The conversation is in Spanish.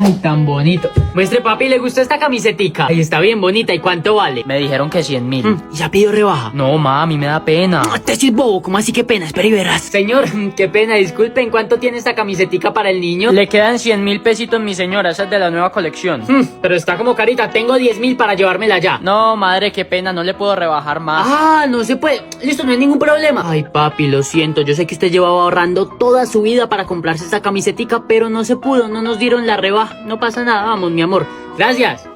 Ay, tan bonito. Muestre, papi, ¿le gustó esta camisetica? Ay, está bien bonita. ¿Y cuánto vale? Me dijeron que 100.000. ¿Ya pidió rebaja? No, mami, me da pena. Te soy bobo, ¿cómo así? Qué pena, espera y verás. Señor, qué pena, disculpen, ¿cuánto tiene esta camisetica para el niño? Le quedan 100.000 pesitos, mi señora. Esa es de la nueva colección. Pero está como carita, tengo 10.000 para llevármela ya. No, madre, qué pena. No le puedo rebajar más. Ah, no se puede. Listo, no hay ningún problema. Ay, papi, lo siento. Yo sé que usted llevaba ahorrando toda su vida para comprarse esta camisetica, pero no se pudo, no nos dieron la rebaja. No pasa nada, vamos, mi amor. Gracias.